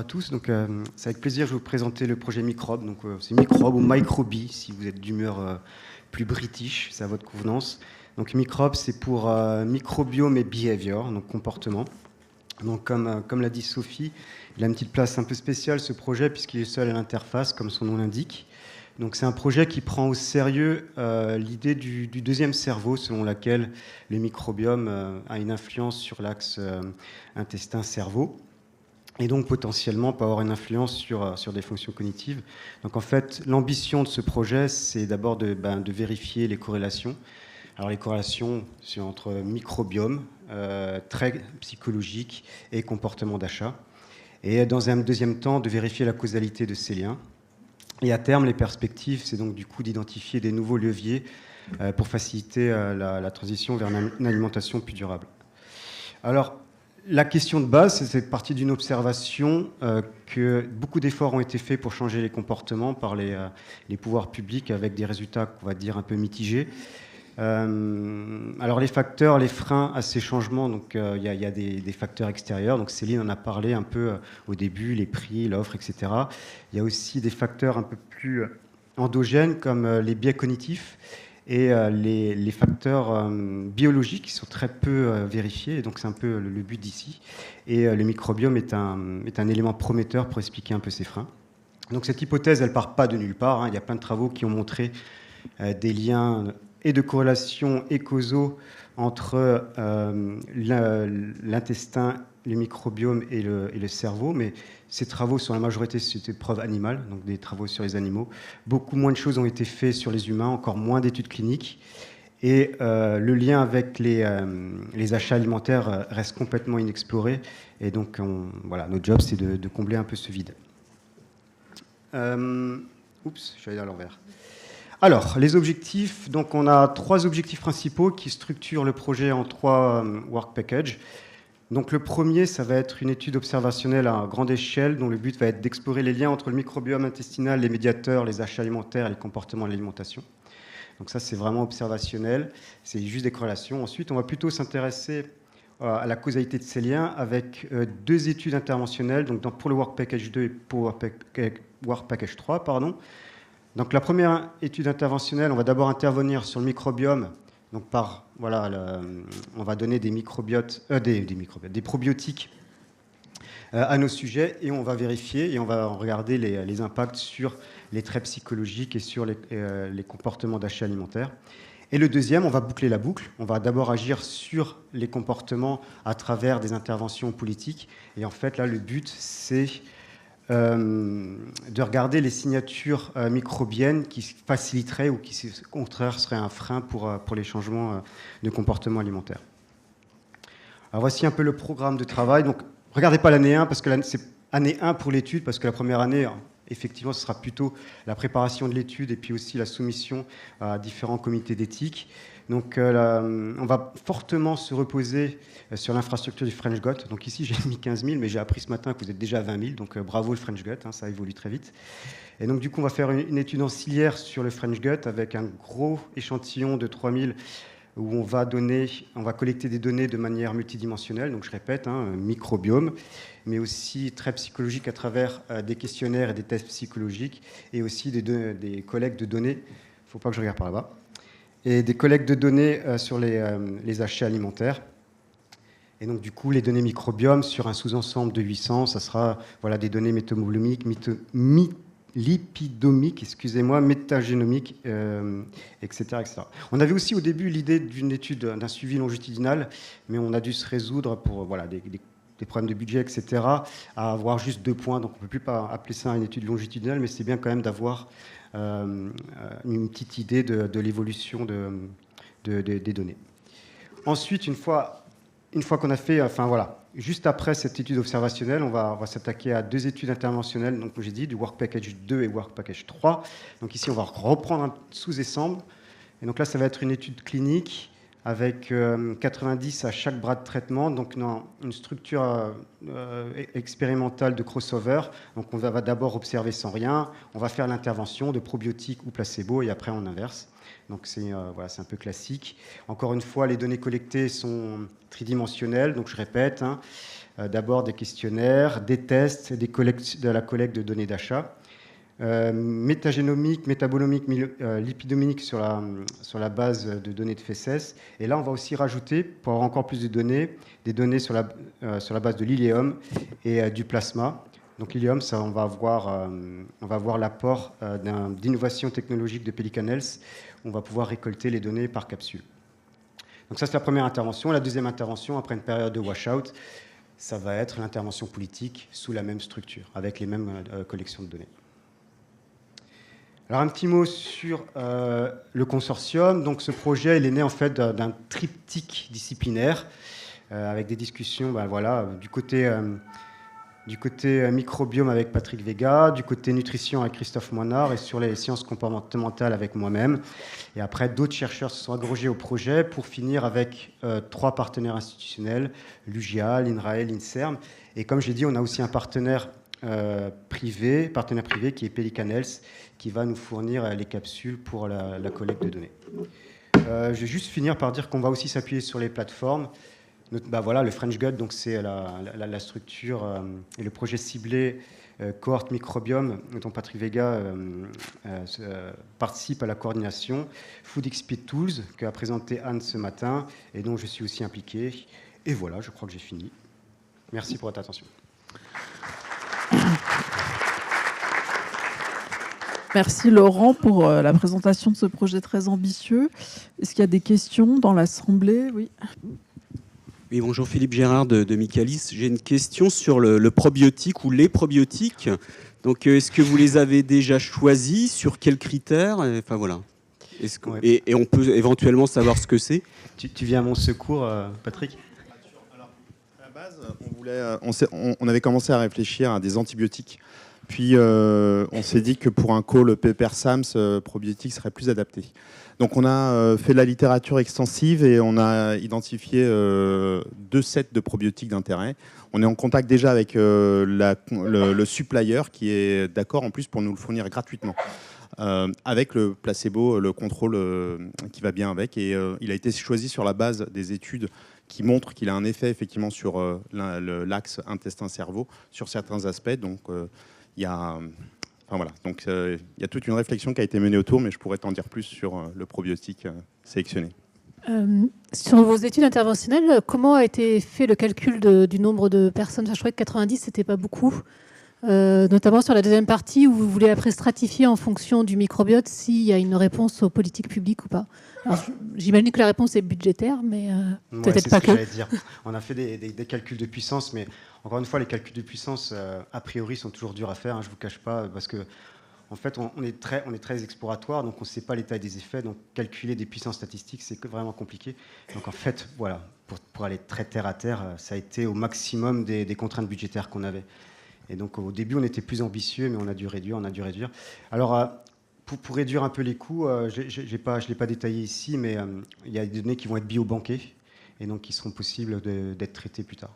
à tous. Donc, c'est avec plaisir que je vais vous présenter le projet Microbe. Donc, c'est Microbe ou Microbi, si vous êtes d'humeur plus british, c'est à votre convenance. Donc, Microbe, c'est pour microbiome et behavior, donc comportement. Donc, comme l'a dit Sophie, il a une petite place un peu spéciale, ce projet, puisqu'il est seul à l'interface, comme son nom l'indique. Donc, c'est un projet qui prend au sérieux l'idée du deuxième cerveau, selon laquelle le microbiome a une influence sur l'axe intestin-cerveau, et donc potentiellement peut avoir une influence sur des fonctions cognitives. Donc en fait, l'ambition de ce projet, c'est d'abord de vérifier les corrélations. Alors les corrélations, c'est entre microbiome, traits psychologiques et comportement d'achat. Et dans un deuxième temps, de vérifier la causalité de ces liens. Et à terme, les perspectives, c'est donc du coup d'identifier des nouveaux leviers pour faciliter la transition vers une alimentation plus durable. Alors, la question de base, c'est partie d'une observation que beaucoup d'efforts ont été faits pour changer les comportements par les pouvoirs publics avec des résultats qu'on va dire un peu mitigés. Alors les facteurs, les freins à ces changements, donc il y a des facteurs extérieurs. Donc Céline en a parlé un peu au début, les prix, l'offre, etc. Il y a aussi des facteurs un peu plus endogènes comme les biais cognitifs et les facteurs biologiques qui sont très peu vérifiés. Et donc c'est un peu le but d'ici. Et le microbiome est un élément prometteur pour expliquer un peu ces freins. Donc cette hypothèse, elle part pas de nulle part. Il y a plein de travaux qui ont montré des liens et de corrélations et causaux entre l'intestin, le microbiome et le cerveau, mais ces travaux sont la majorité sur des preuves animales, donc des travaux sur les animaux. Beaucoup moins de choses ont été faites sur les humains, encore moins d'études cliniques. Et le lien avec les achats alimentaires reste complètement inexploré. Et donc, voilà, notre job, c'est de combler un peu ce vide. Oups, je suis allé à l'envers. Alors, les objectifs, donc on a 3 objectifs principaux qui structurent le projet en 3 work packages. Donc le premier, ça va être une étude observationnelle à grande échelle dont le but va être d'explorer les liens entre le microbiome intestinal, les médiateurs, les achats alimentaires et les comportements de l'alimentation. Donc ça, c'est vraiment observationnel, c'est juste des corrélations. Ensuite, on va plutôt s'intéresser à la causalité de ces liens avec 2 études interventionnelles, donc pour le work package 2 et pour work package 3, pardon. Donc la première étude interventionnelle, on va d'abord intervenir sur le microbiome. Donc on va donner des probiotiques à nos sujets et on va vérifier et on va regarder les impacts sur les traits psychologiques et sur les comportements d'achat alimentaire. Et le deuxième, on va boucler la boucle. On va d'abord agir sur les comportements à travers des interventions politiques. Et en fait, là, le but, c'est de regarder les signatures microbiennes qui faciliteraient ou qui, au contraire, seraient un frein pour les changements de comportement alimentaire. Alors voici un peu le programme de travail. Donc, regardez pas l'année 1, parce que c'est année 1 pour l'étude, parce que la première année, effectivement, ce sera plutôt la préparation de l'étude et puis aussi la soumission à différents comités d'éthique. Donc, on va fortement se reposer sur l'infrastructure du French Gut. Donc ici, j'ai mis 15 000, mais j'ai appris ce matin que vous êtes déjà à 20 000. Donc, bravo le French Gut, ça évolue très vite. Et donc, du coup, on va faire une étude ancillaire sur le French Gut avec un gros échantillon de 3 000 où on va collecter des données de manière multidimensionnelle. Donc, je répète, microbiome, mais aussi très psychologique à travers des questionnaires et des tests psychologiques et aussi des collectes de données. Il ne faut pas que je regarde par là-bas. Et des collectes de données sur les achats alimentaires. Et donc, du coup, les données microbiome sur un sous-ensemble de 800, ça sera des données métabolomiques, lipidomiques, métagénomiques, etc., etc. On avait aussi au début l'idée d'une étude, d'un suivi longitudinal, mais on a dû se résoudre pour des problèmes de budget, etc., à avoir juste 2 points. Donc, on ne peut plus pas appeler ça une étude longitudinale, mais c'est bien quand même d'avoir une petite idée de l'évolution des données. Ensuite, une fois qu'on a fait, juste après cette étude observationnelle, on va s'attaquer à 2 études interventionnelles, donc comme j'ai dit, du Work Package 2 et Work Package 3. Donc ici, on va reprendre un sous-ensemble. Et donc là, ça va être une étude clinique avec 90 à chaque bras de traitement, donc une structure expérimentale de crossover. Donc on va d'abord observer sans rien, on va faire l'intervention de probiotiques ou placebo et après on inverse. Donc c'est un peu classique. Encore une fois, les données collectées sont tridimensionnelles, donc je répète, D'abord des questionnaires, des tests, de la collecte de données d'achat. Métagénomique, métabolomique, lipidomique sur la base de données de FECES. Et là, on va aussi rajouter, pour avoir encore plus de données, des données sur la base de l'iléum et du plasma. Donc l'iléum, ça, on va voir l'apport d'innovation technologique de Pelican Health. On va pouvoir récolter les données par capsule. Donc ça, c'est la première intervention. La deuxième intervention, après une période de washout, ça va être l'intervention politique sous la même structure, avec les mêmes collections de données. Alors un petit mot sur le consortium. Donc ce projet, il est né en fait d'un triptyque disciplinaire avec des discussions, du côté microbiome avec Patrick Vega, du côté nutrition avec Christophe Moinard et sur les sciences comportementales avec moi-même. Et après, d'autres chercheurs se sont agrégés au projet pour finir avec 3 partenaires institutionnels, l'UGA, l'INRAE, l'INSERM. Et comme j'ai dit, on a aussi un partenaire privé qui est Pelican Health, qui va nous fournir les capsules pour la collecte de données. Je vais juste finir par dire qu'on va aussi s'appuyer sur les plateformes. Le French Gut, donc c'est la structure et le projet ciblé cohorte microbiome dont Patrick Vega participe à la coordination. Food XP Tools, qu'a présenté Anne ce matin et dont je suis aussi impliqué. Et voilà, je crois que j'ai fini. Merci pour votre attention. Merci Laurent pour la présentation de ce projet très ambitieux. Est-ce qu'il y a des questions dans l'Assemblée? Oui. Oui, bonjour, Philippe Gérard de Michaelis. J'ai une question sur le probiotique ou les probiotiques. Donc, est-ce que vous les avez déjà choisis? Sur quels critères? Enfin, voilà. Et on peut éventuellement savoir ce que c'est? Tu viens à mon secours, Patrick? Alors, à la base, on avait commencé à réfléchir à des antibiotiques. Puis, on s'est dit que pour un call PPR-SAMS, probiotique serait plus adapté. Donc, on a fait de la littérature extensive et on a identifié 2 sets de probiotiques d'intérêt. On est en contact déjà avec le supplier qui est d'accord en plus pour nous le fournir gratuitement. Avec le placebo, le contrôle qui va bien avec. Et il a été choisi sur la base des études qui montrent qu'il a un effet effectivement sur l'axe intestin-cerveau sur certains aspects. Donc, il y a toute une réflexion qui a été menée autour, mais je pourrais t'en dire plus sur le probiotique sélectionné. Sur vos études interventionnelles, comment a été fait le calcul du nombre de personnes? Je crois que 90, c'était pas beaucoup. Notamment sur la deuxième partie où vous voulez après stratifier en fonction du microbiote s'il y a une réponse aux politiques publiques ou pas. J'imagine que la réponse est budgétaire, mais peut-être pas que. C'est ce que j'allais dire. On a fait des calculs de puissance, mais encore une fois, les calculs de puissance, a priori, sont toujours durs à faire, hein, je ne vous cache pas, parce que en fait, on est très exploratoire, donc on ne sait pas l'état des effets, donc calculer des puissances statistiques, c'est vraiment compliqué. Donc en fait, voilà, pour aller très terre à terre, ça a été au maximum des contraintes budgétaires qu'on avait. Et donc au début, on était plus ambitieux, mais on a dû réduire. Alors, pour réduire un peu les coûts, je ne l'ai pas détaillé ici, mais il y a des données qui vont être biobanquées et donc qui seront possibles d'être traitées plus tard.